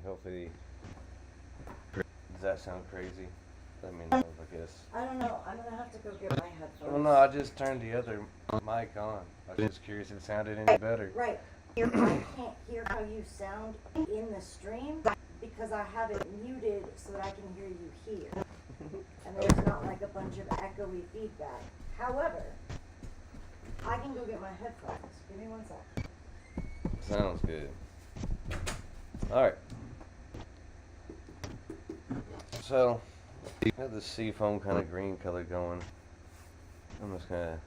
Hopefully, does that sound crazy? Let me know, I guess. I don't know. I'm gonna have to go get my Well, headphones. no, I just turned the other mic on. I was just curious if it sounded any better. Right. I can't hear how you sound in the stream because I have it muted so that I can hear you here. And there's not like a bunch of echoey feedback. However, I can go get my headphones. Give me 1 sec. Sounds good. Alright. So, I got this seafoam kind of green color going. I'm just going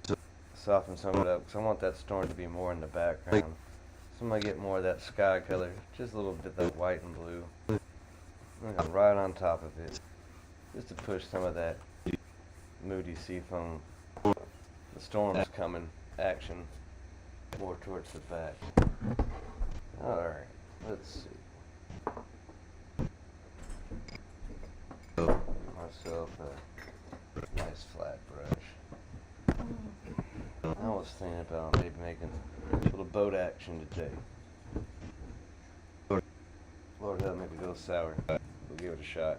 to soften some of it up because I want that storm to be more in the background. So I'm going to get more of that sky color, just a little bit of that white and blue. I'm going to right on top of it, just to push some of that moody seafoam, the storm's coming action more towards the back. Alright, let's see. Myself a nice flat brush. I was thinking about maybe making a little boat action today. Lord help me if it goes sour. We'll give it a shot.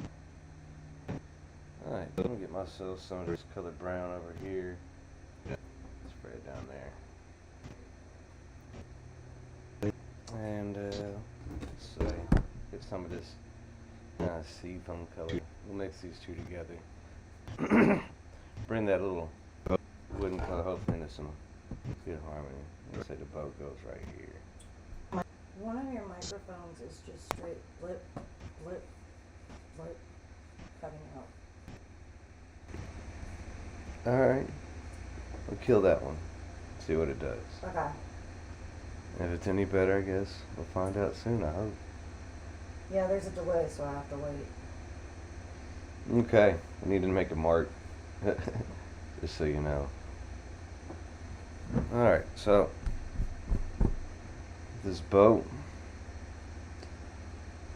Alright, I'm gonna get myself some of this colored brown over here. Spray it down there. And let's see, get some of this seafoam color. We'll mix these two together. Bring that little wooden color hopefully into some good harmony. Let's say the boat goes right here. One of your microphones is just straight blip, blip, blip, cutting out. Alright, we'll kill that one. See what it does. Okay. If it's any better, I guess we'll find out soon, I hope. Yeah, there's a delay, so I have to wait. Okay, I need to make a mark. Just so you know. Alright, so this boat,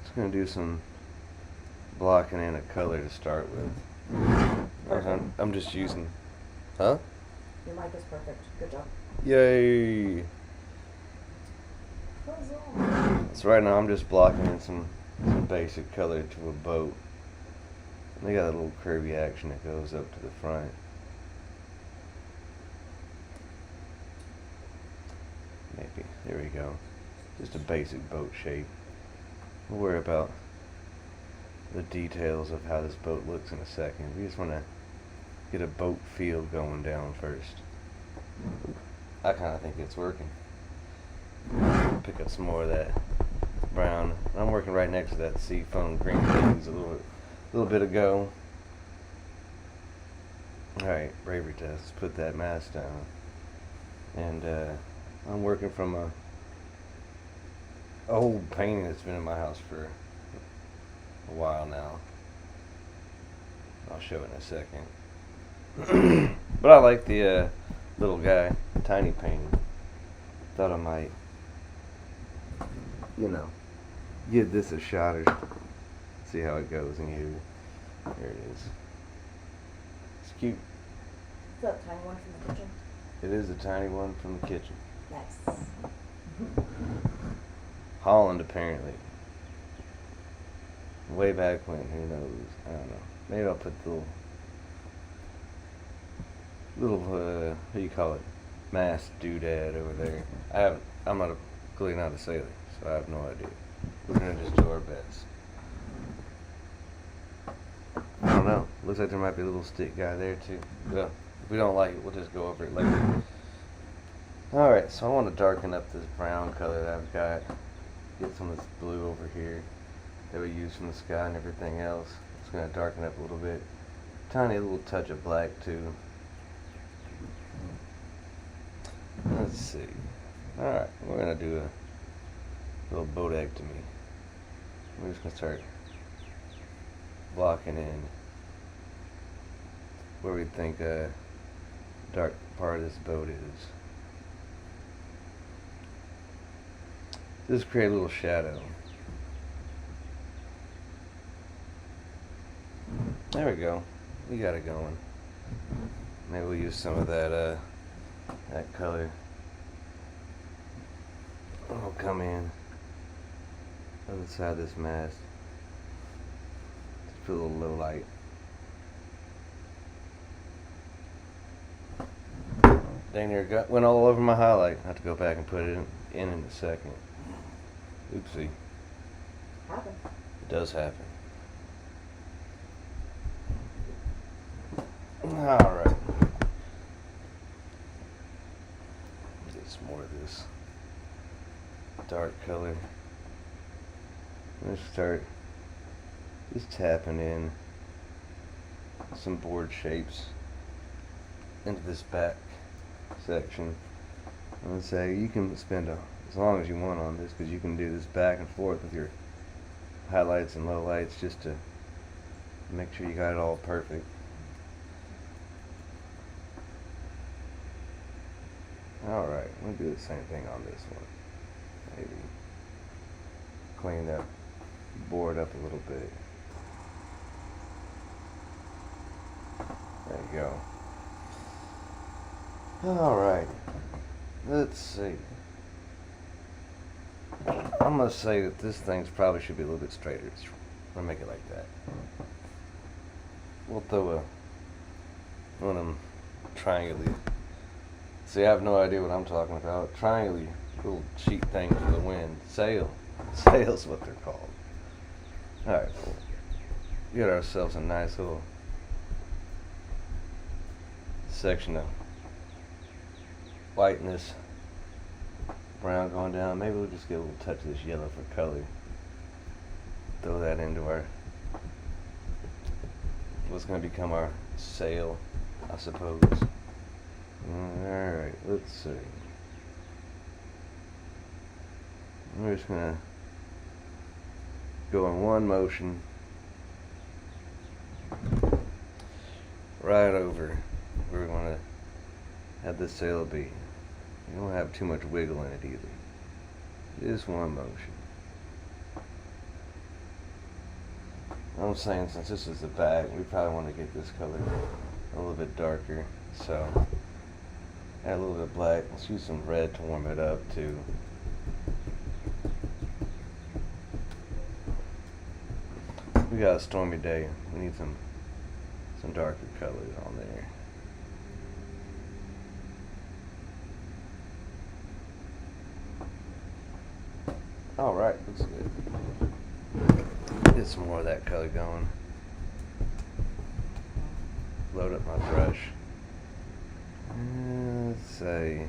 it's going to do some blocking in a color to start with. I'm just using, huh? Your mic is perfect. Good job. Yay! So right now I'm just blocking in some basic color to a boat. They got a little curvy action that goes up to the front. Maybe. There we go. Just a basic boat shape. We'll worry about the details of how this boat looks in a second. We just want to get a boat feel going down first. I kind of think it's working. Pick up some more of that brown. I'm working right next to that seafoam green that used a little bit ago. Alright, bravery test. Let's put that mask down. And I'm working from a old painting that's been in my house for a while now. I'll show it in a second. But I like the little guy, tiny painting. Thought I might, give this a shot or see how it goes in here. There it is. It's cute. Is that a tiny one from the kitchen? It is a tiny one from the kitchen. Nice. Holland, apparently. Way back when, who knows? I don't know. Maybe I'll put the little what do you call it? Masked doodad over there. I'm not clearly not a sailor, so I have no idea. We're gonna just do our best. I don't know. Looks like there might be a little stick guy there too. Well, if we don't like it, we'll just go over it later. Alright, so I want to darken up this brown color that I've got. Get some of this blue over here that we use from the sky and everything else. It's going to darken up a little bit. Tiny little touch of black too. Let's see. Alright, we're going to do a little boatectomy. We're just going to start blocking in where we think a dark part of this boat is. Just create a little shadow. There we go. We got it going. Maybe we'll use some of that color. I'll come in other side of this mast. Just put a little low light. Dang near went all over my highlight. I have to go back and put it in a second. Oopsie. Happens. It does happen. Alright. Get some more of this dark color. I'm going to start just tapping in some board shapes into this back section. I'm going to say you can spend as long as you want on this, because you can do this back and forth with your highlights and lowlights just to make sure you got it all perfect. Alright, I'm going to do the same thing on this one. Maybe clean that board up a little bit. There you go. Alright, let's see. I'm going to say that this thing's probably should be a little bit straighter. I'm going to make it like that. We'll throw one of them triangle-y. See, I have no idea what I'm talking about. Triangle-y little cheap things for the wind. Sail. Sail's what they're called. Alright, cool. Get ourselves a nice little section of white in this brown going down. Maybe we'll just get a little touch of this yellow for color. Throw that into our what's going to become our sail, I suppose. Alright, let's see. We're just going to go in one motion right over where we want to have this sail be. You don't have too much wiggle in it either. Just one motion. I'm saying since this is the back, we probably want to get this color a little bit darker. So add a little bit of black. Let's use some red to warm it up too. We got a stormy day. We need some darker colors on there. Alright, looks good. Get some more of that color going. Load up my brush. Let's say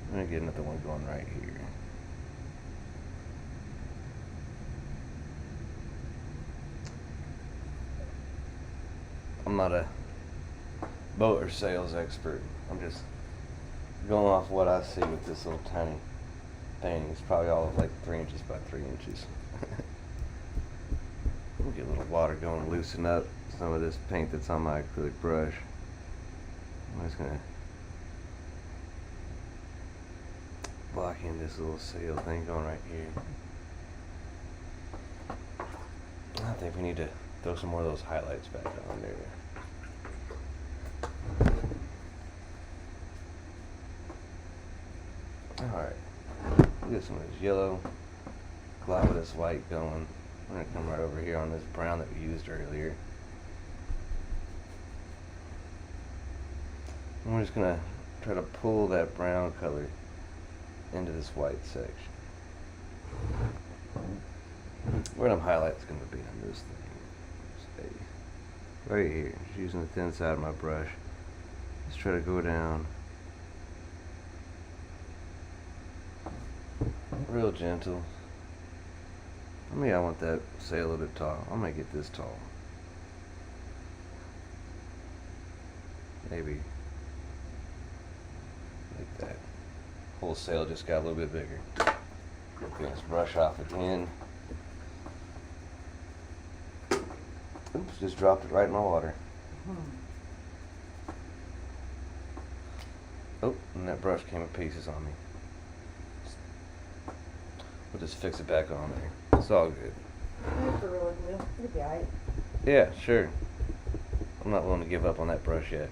I'm gonna get another one going right here. I'm not a boat or sails expert. I'm just going off what I see with this little tiny thing. It's probably all of like 3 inches by 3 inches. We'll get a little water going, loosen up some of this paint that's on my acrylic brush. I'm just gonna block in this little sail thing going right here. I think we need to throw some more of those highlights back on there. Alright, we'll get some of this yellow, glop of this white going. We're going to come right over here on this brown that we used earlier. And we're just going to try to pull that brown color into this white section. Where them highlights going to be on this thing? Stay right here. Just using the thin side of my brush. Let's try to go down real gentle. I mean, I want that sail a little bit tall. I'm gonna get this tall. Maybe like that. Whole sail just got a little bit bigger. Okay, let's brush off again. Oops, just dropped it right in my water. Oh, and that brush came to pieces on me. We'll just fix it back on there. It's all good. Gorilla glue. It'll be alright. Yeah, sure. I'm not willing to give up on that brush yet.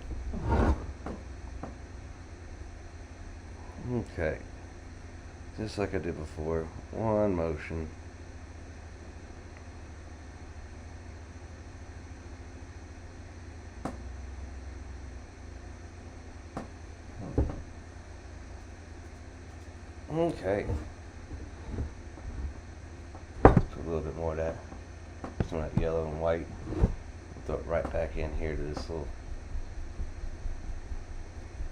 Okay. Just like I did before. One motion. Okay. Let's put a little bit more of that. Some of that yellow and white. Throw it right back in here to this little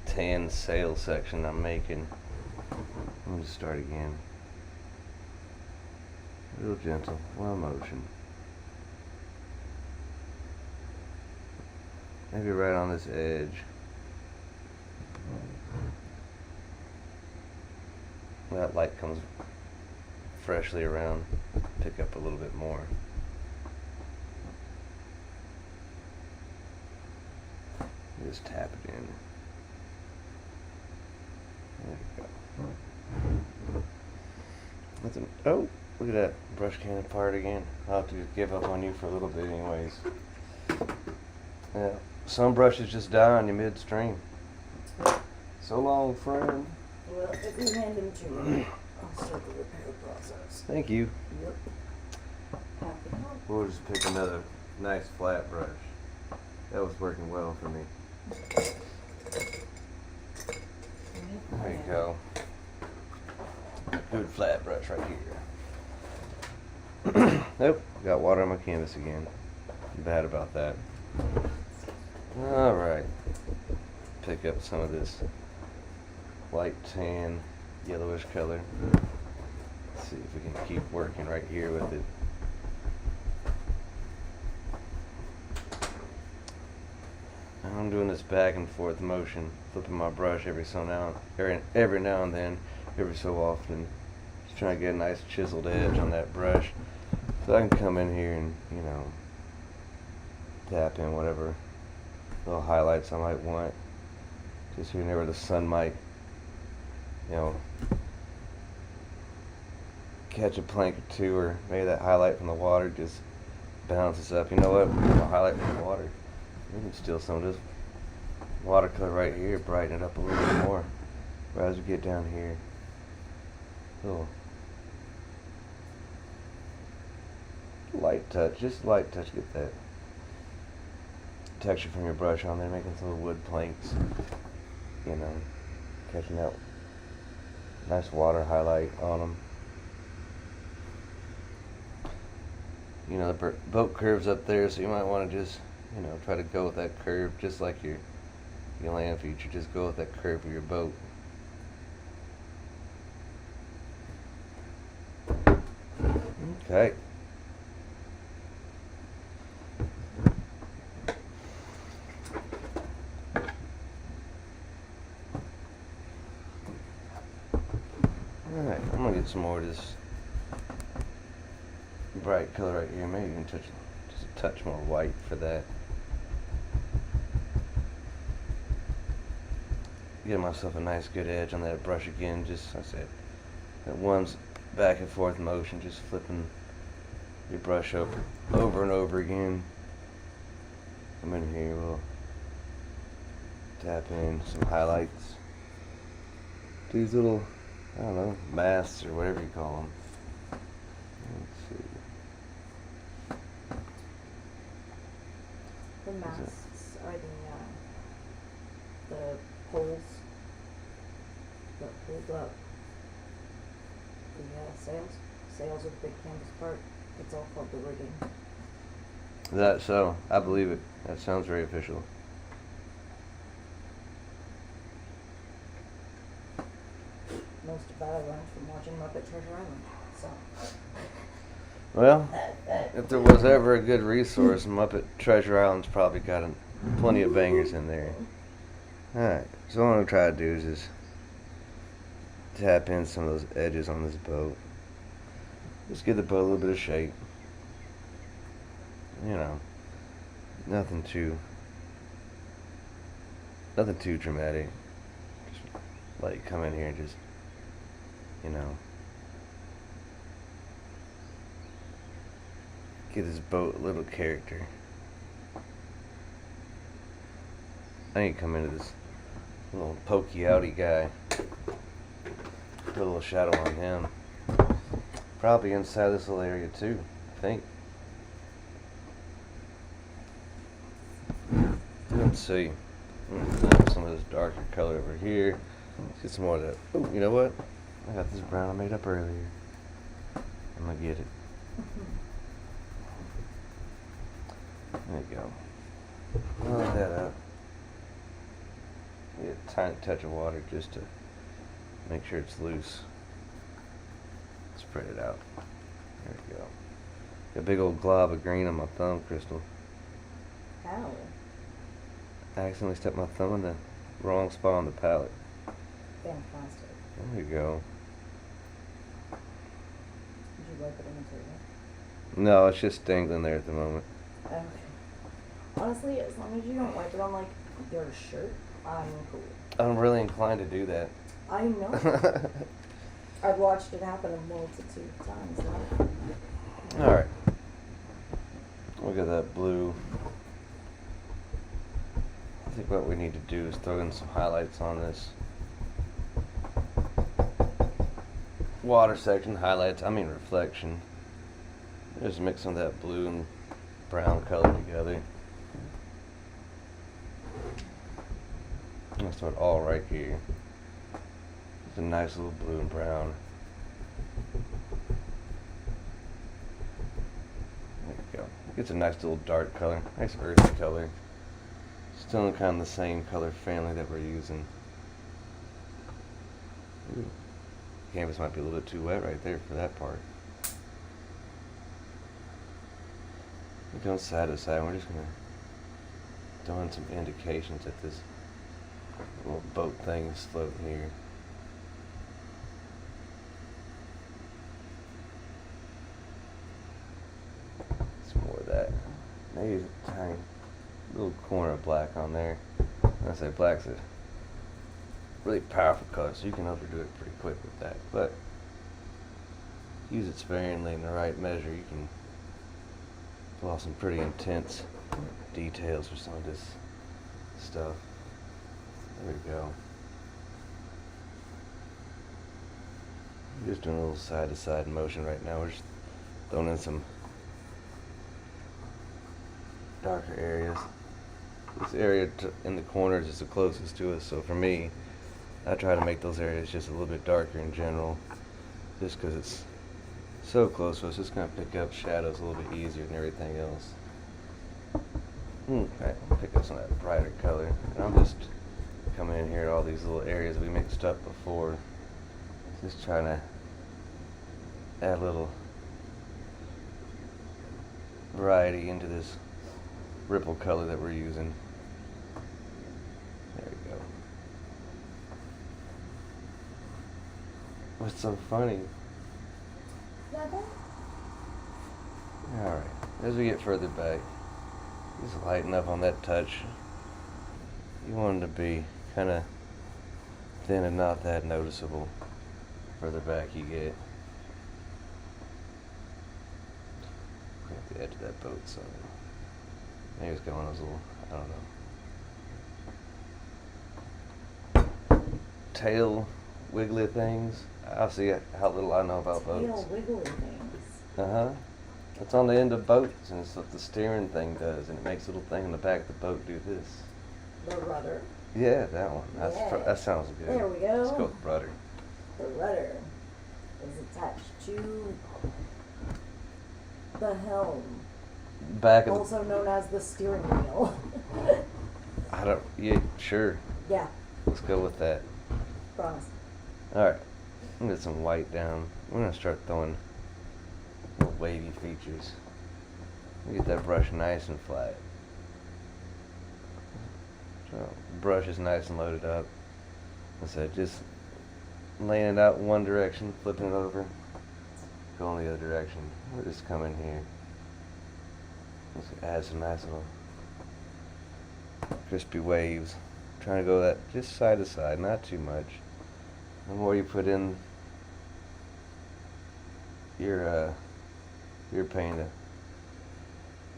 tan sail section I'm making. Let me just start again. Real gentle, one motion. Maybe right on this edge. That light comes freshly around, pick up a little bit more. Just tap it in. There you go. Nothing. Oh, look at that brush can apart again. I'll have to give up on you for a little bit anyways. Yeah, some brushes just die on you midstream. So long, friend. Well, if you hand them to me, I'll start the repair process. Thank you. Yep. Happy help. We'll just pick another nice flat brush. That was working well for me. There you go. Good flat brush right here. Nope, got water on my canvas again. Bad about that. Alright. Pick up some of this light tan, yellowish color. Let's see if we can keep working right here with it. I'm doing this back and forth motion, flipping my brush every now and then, every so often. Just trying to get a nice chiseled edge on that brush, so I can come in here and, you know, tap in whatever little highlights I might want. Just here and there where the sun might, you know, catch a plank or two, or maybe that highlight from the water just bounces up. You know what? I'll highlight from the water. We can steal some of this watercolor right here, brighten it up a little bit more. Right as we get down here. Little light touch, just light touch, get that texture from your brush on there, making some little wood planks. You know, catching that nice water highlight on them. You know, the boat curve's up there, so you might want to just, you know, try to go with that curve, just like your land feature. Just go with that curve of your boat. Okay. Alright, I'm gonna get some more of this bright color right here. Maybe even touch just a touch more white for that. Get myself a nice good edge on that brush again. Just, I said, that one's back and forth motion, just flipping your brush over and over again. Come in here, we'll tap in some highlights. These little, I don't know, masks or whatever you call them. Let's see. The masks are the poles that hold up the sails of the big canvas part. It's all called the rigging. Is that so? I believe it. That sounds very official. Most of that I learned from watching Muppet Treasure Island. So. Well, if there was ever a good resource, Muppet Treasure Island's probably got plenty of bangers in there. Alright, so what I'm going to try to do is just tap in some of those edges on this boat. Just give the boat a little bit of shape. You know, nothing too dramatic. Just like come in here and just, you know, give this boat a little character. I need to come into this little pokey outy guy. Put a little shadow on him. Probably inside this little area too, I think. Let's see. Some of this darker color over here. Let's get some more of that. Ooh, you know what? I got this brown I made up earlier. I'm gonna get it. There you go. Load that up. Get a tiny touch of water just to make sure it's loose. Spread it out. There we go. Got a big old glob of green on my thumb, Crystal. How? I accidentally stepped my thumb in the wrong spot on the palette. Fantastic. There you go. Did you wipe it in the table? No, it's just dangling there at the moment. Okay. Honestly, as long as you don't wipe it on like your shirt, I'm cool. I'm really inclined to do that. I know. I've watched it happen a multitude of times now. Alright. Look at that blue. I think what we need to do is throw in some highlights on this water section. Highlights, I mean reflection. Just mix some of that blue and brown color together. Let's do it all right here. It's a nice little blue and brown. There you go. It's a nice little dark color, nice earthy color. Still in kind of the same color family that we're using. Ooh. Canvas might be a little bit too wet right there for that part. We're going side to side. We're just gonna throw in some indications that this little boat thing is floating here. Some more of that. Maybe a tiny little corner of black on there. I say black's a really powerful color, so you can overdo it pretty quick with that. But use it sparingly in the right measure. You can pull off some pretty intense details for some of this stuff. There we go. We're just doing a little side to side motion right now. We're just throwing in some darker areas. This area in the corners is the closest to us, so for me, I try to make those areas just a little bit darker in general, just because it's so close to us. It's going to pick up shadows a little bit easier than everything else. Okay, pick up some of that brighter color. And I'm just coming in here at all these little areas we mixed up before, just trying to add a little variety into this ripple color that we're using. There we go. What's so funny? Nothing? Alright, as we get further back, just lighten up on that touch. You want it to be kind of thin and not that noticeable. Further back you get. At the edge of that boat, so maybe it's got one of those little, I don't know, tail wiggly things. I'll see how little I know about boats. Tail wiggly things. Uh-huh. It's on the end of boats, and it's what the steering thing does, and it makes a little thing in the back of the boat do this. The rudder. Yeah, that one. Yeah. That sounds good. There we go. Let's go with rudder. The rudder is attached to the helm, Back of also known as the steering wheel. yeah, sure. Yeah, Let's go with that. promise. Alright. I'm gonna get some white down. We're gonna start throwing little wavy features. Get that brush nice and flat. So, brush is nice and loaded up. Like I said, just laying it out in one direction, flipping it over, go in the other direction. We'll just come in here. Let's add some nice little crispy waves. Trying to go that just side to side, not too much. The more you put in your paint, the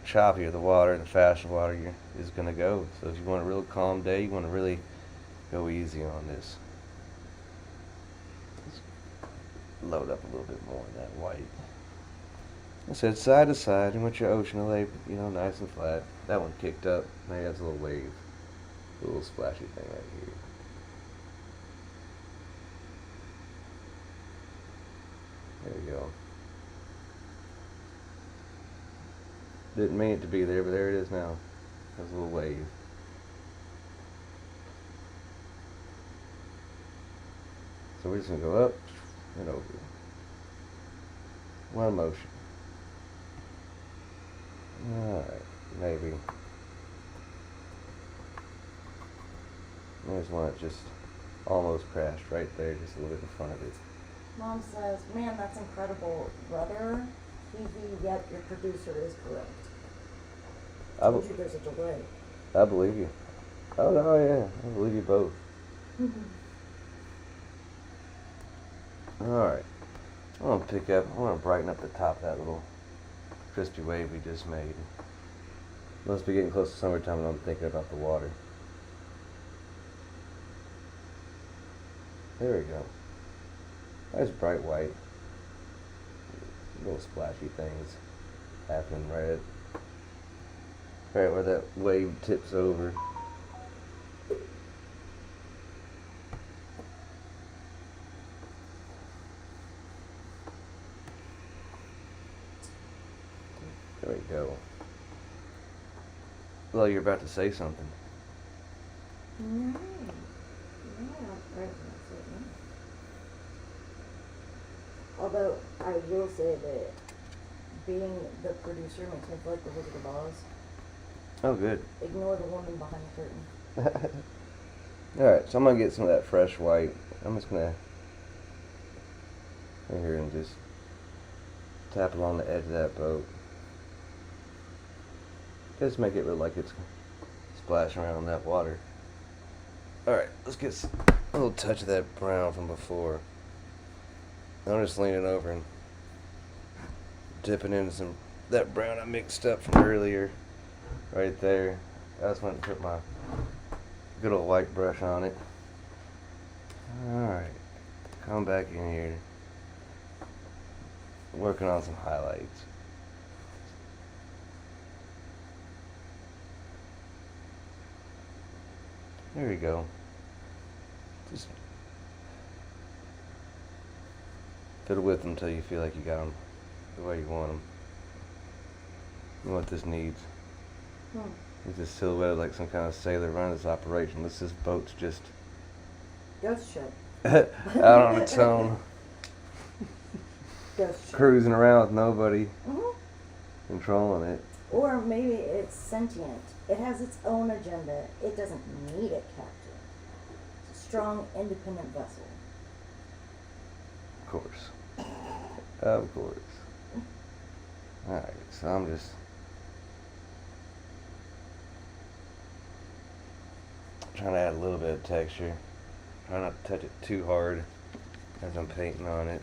choppier the water, the faster water is going to go. So if you want a real calm day, you want to really go easy on this. Just load up a little bit more in that white. I said side to side. You want your ocean lake, you know, nice and flat. That one kicked up. Maybe that's a little wave, a little splashy thing right here. There we go. Didn't mean it to be there, but there it is now. That's a little wave. So we're just gonna go up and over. One motion. Alright, maybe. There's one that just almost crashed right there, just a little bit in front of it. Mom says, man, that's incredible. Brother, yep, your producer is correct. I told you there's a delay. I believe you. Oh, no, yeah. I believe you both. Alright. I'm going to brighten up the top of that little crispy wave we just made. Must be getting close to summertime and I'm thinking about the water. There we go. Nice bright white. Little splashy things happening right where that wave tips over. There we go. Well, you're about to say something. No. Although I will say that being the producer makes me feel like the Wizard of Oz. Oh, good. Ignore the woman behind the curtain. Alright, so I'm going to get some of that fresh white. I'm just going to right here and just tap along the edge of that boat. Just make it look like it's splashing around in that water. Alright, let's get a little touch of that brown from before. I'm just leaning over and dipping into some that brown I mixed up from earlier. Right there. I just went and put my good old white brush on it. Alright. Come back in here. Working on some highlights. There we go. Just fiddle with them until you feel like you got them the way you want them. You know what this needs? It's just silhouetted like some kind of sailor running this operation. This boat's just Ghost ship. out on its own, Ghost ship. cruising around with nobody controlling it. Or maybe it's sentient. It has its own agenda. It doesn't need a captain. It's a strong, independent vessel. Of course. Of course. Alright, so I'm just trying to add a little bit of texture. Try not to touch it too hard as I'm painting on it.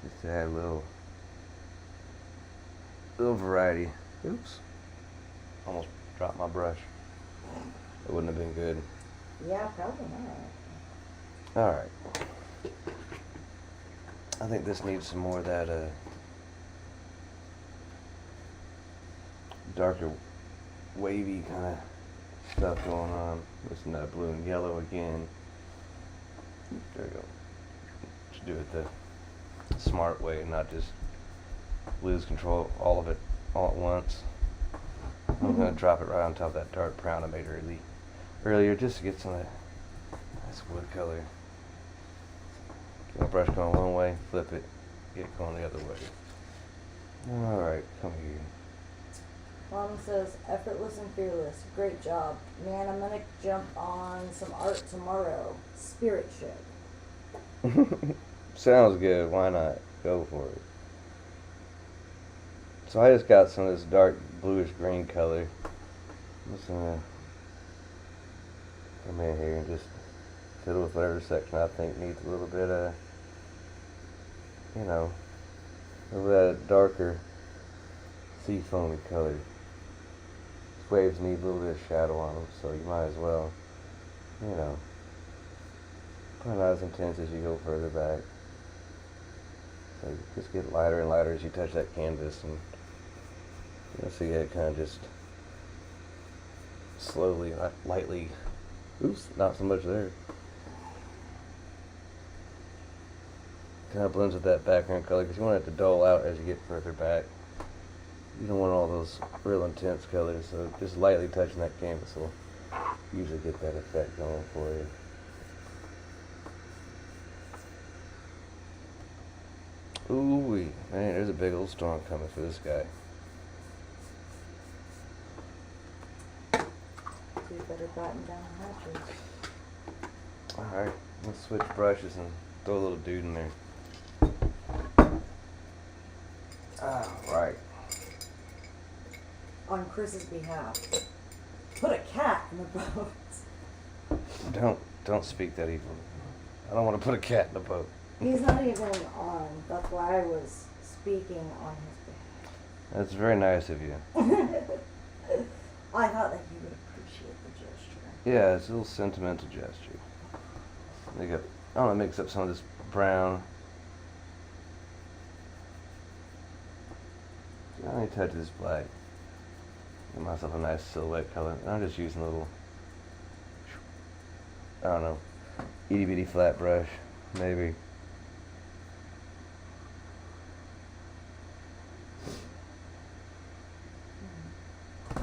Just to add a little variety. Oops. Almost dropped my brush. It wouldn't have been good. Yeah, probably not. Alright. I think this needs some more of that darker wavy kind of stuff going on. With some that blue and yellow again. There we go. Should do it the smart way and not just lose control all of it all at once. I'm going to drop it right on top of that dark brown I made earlier just to get some of that nice wood color. Get my brush going one way, flip it, get it going the other way. Alright, come here. Mom says, effortless and fearless. Great job. Man, I'm going to jump on some art tomorrow. Spirit ship. Sounds good, why not? Go for it. So I just got some of this dark bluish green color. I'm just gonna come in here and just fiddle with whatever section I think needs a little bit of, you know, a little bit of darker sea foamy color. These waves need a little bit of shadow on them, so you might as well, you know, Probably not as intense as you go further back. So you just get lighter and lighter as you touch that canvas, and you'll see it kind of just slowly, lightly. Oops, not so much there. Kind of blends with that background color because you want it to dull out as you get further back. You don't want all those real intense colors, so just lightly touching that canvas will usually get that effect going for you. Ooh-wee, man, there's a big old storm coming for this guy. So you better batten down the hatches. Alright, let's switch brushes and throw a little dude in there. Alright. On Chris's behalf, put a cat in the boat. Don't speak that evil. I don't want to put a cat in the boat. He's not even on. That's why I was speaking on his That's very nice of you. behalf. I thought that he would appreciate the gesture. Yeah, it's a little sentimental gesture. I want to mix up some of this brown. I only touch this black. Get myself a nice silhouette color. And I'm just using a little, I don't know, itty bitty flat brush, maybe.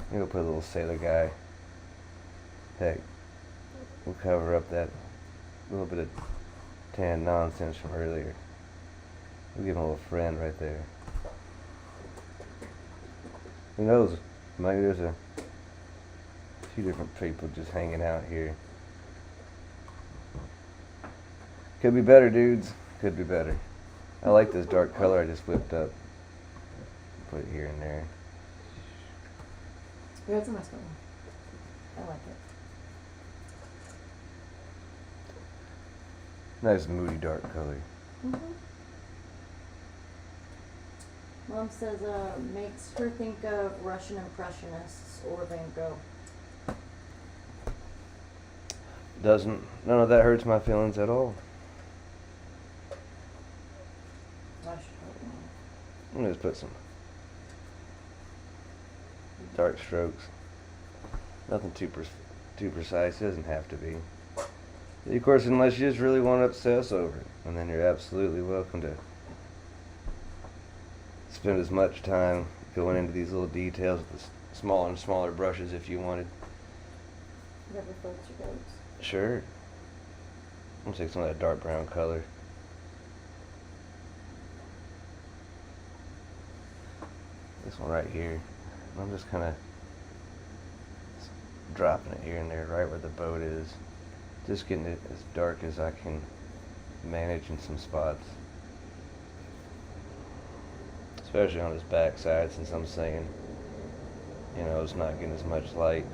Maybe we'll put a little sailor guy. Heck, we'll cover up that little bit of tan nonsense from earlier. We'll give him a little friend right there. Who knows? Maybe there's a few different people just hanging out here. Could be better, dudes. Could be better. I like this dark color I just whipped up. Put it here and there. Yeah, it's a nice one. I like it. Nice moody dark color. Mom says makes her think of Russian Impressionists or Van Gogh. Doesn't. None of that hurts my feelings at all. I should hope not. I'm gonna just put some dark strokes. Nothing too precise. It doesn't have to be. Of course, unless you just really want to obsess over it, and then you're absolutely welcome to spend as much time going into these little details with the smaller and smaller brushes if you wanted. Whatever floats your boats. Sure. I'm gonna take some of that dark brown color. This one right here. I'm just kind of dropping it here and there right where the boat is. Just getting it as dark as I can manage in some spots. Especially on his backside, since I'm saying, you know, it's not getting as much light.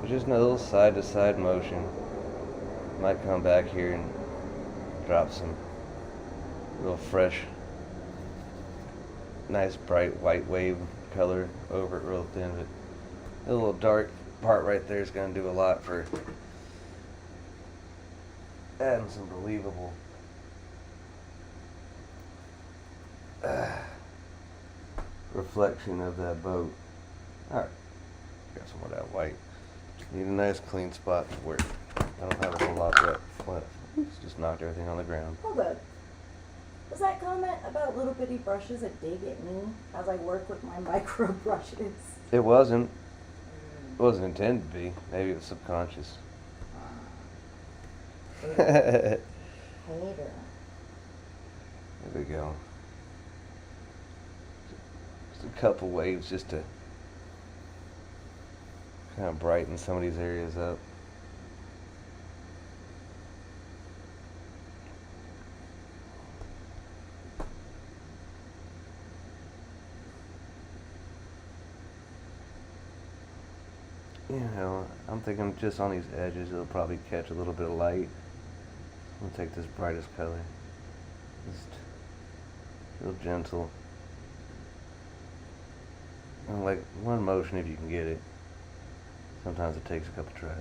But just a little side to side motion. Might come back here and drop some real fresh, nice bright white wave color over it real thin, but the little dark part right there is going to do a lot for adding some believable reflection of that boat. Alright, got some more of that white. Need a nice clean spot to work. I don't have a whole lot left. Oops, just knocked everything on the ground. Hold up. Was that comment about little bitty brushes a dig at me as I work with my micro brushes? It wasn't. It wasn't intended to be. Maybe it was subconscious. There Hater. we go. Just a couple waves just to kind of brighten some of these areas up. You know, I'm thinking just on these edges it'll probably catch a little bit of light. I'll take this brightest color. Just real gentle. And like one motion if you can get it. Sometimes it takes a couple tries.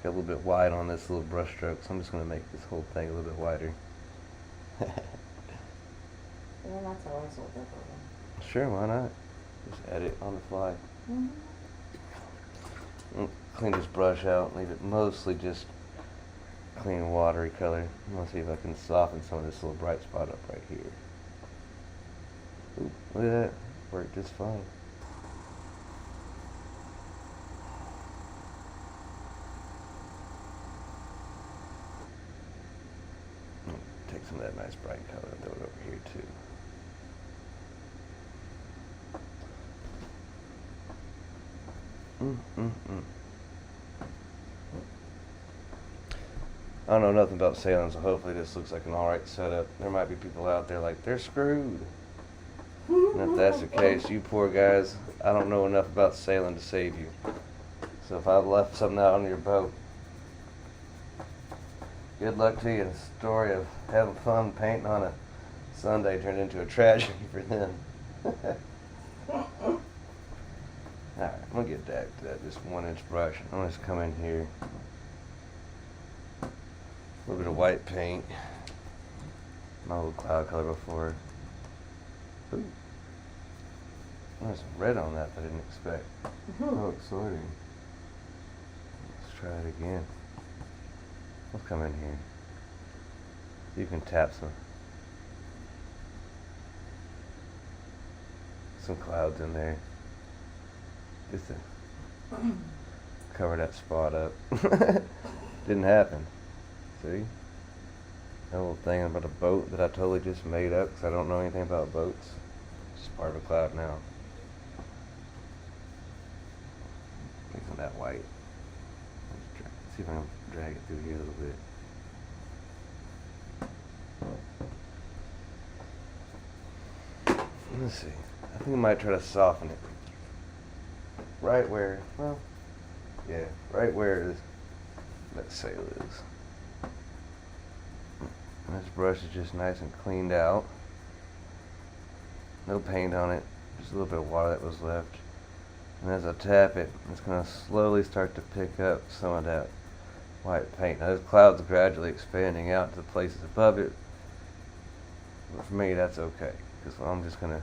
Got a little bit wide on this little brush stroke, so I'm just going to make this whole thing a little bit wider. And then that's how I sold that one. Sure, why not? Just edit on the fly. Clean this brush out, leave it mostly just clean watery color. I'm going to see if I can soften some of this little bright spot up right here. Ooh, look at that. Worked just fine. Take some of that nice bright color and throw it over here too. I don't know nothing about sailing, so hopefully this looks like an alright setup. There might be people out there like, they're screwed. And if that's the case, you poor guys, I don't know enough about sailing to save you. So if I've left something out on your boat, good luck to you. The story of having fun painting on a Sunday turned into a tragedy for them. Alright, I'm going to get back to that just 1-inch brush. I'm going to just come in here. A little bit of white paint. My little cloud color before. Ooh. There's some red on that I didn't expect. Oh, exciting. Let's try it again. Let's come in here. You can tap some clouds in there. Just to cover that spot up. Didn't happen. See? That little thing about a boat that I totally just made up because I don't know anything about boats. It's just part of a cloud now. Get some of that white. Let's see if I can drag it through here a little bit. Let's see. I think I might try to soften it. Right where, well, yeah, right where that sail is. And this brush is just nice and cleaned out. No paint on it, just a little bit of water that was left. And as I tap it, it's going to slowly start to pick up some of that white paint. Now this cloud's gradually expanding out to the places above it. But for me, that's okay, because I'm just going to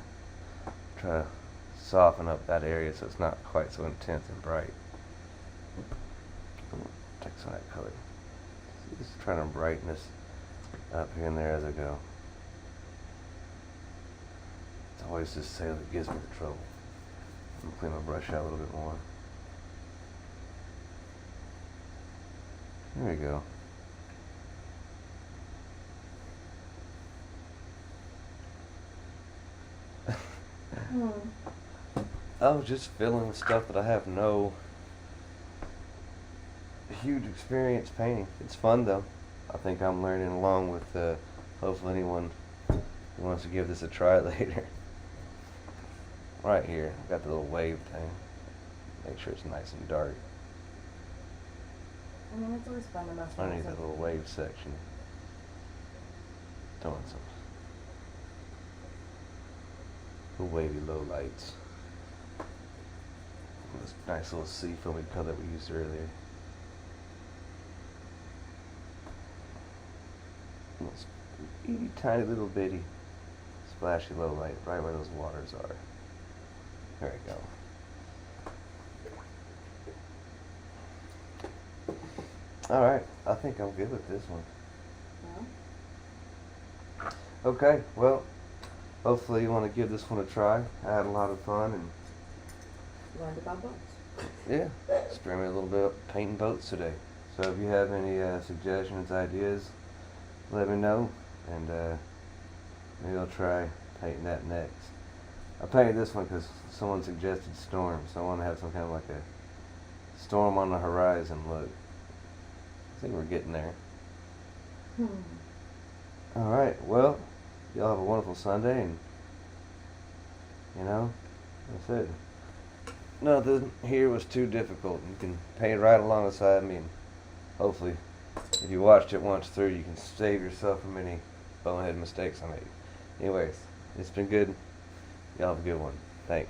try to soften up that area so it's not quite so intense and bright. Take some of that color. Just trying to brighten this up here and there as I go. It's always this sail that gives me the trouble. I'm gonna clean my brush out a little bit more. There we go. I was just filling with stuff that I have no huge experience painting. It's fun though. I think I'm learning along with hopefully anyone who wants to give this a try later. Right here, I've got the little wave thing. Make sure it's nice and dark. I mean, it's always fun to mess with Underneath that something. little wave section. Throwing some little wavy low lights. This nice little sea foamy color we used earlier. This itty tiny little bitty splashy low light right where those waters are. There we go. Alright, I think I'm good with this one. Yeah. Okay, well, hopefully you want to give this one a try. I had a lot of fun and Learned about boats. yeah, experimented a little bit of painting boats today. So if you have any suggestions, ideas, let me know, and maybe I'll try painting that next. I painted this one because someone suggested storm, so I want to have some kind of like a storm on the horizon look. I think we're getting there. Alright, well, y'all have a wonderful Sunday, and, you know, that's it. Nothing here was too difficult. You can paint right alongside me, and hopefully, if you watched it once through, you can save yourself from any bonehead mistakes I made. Anyways, it's been good. Y'all have a good one.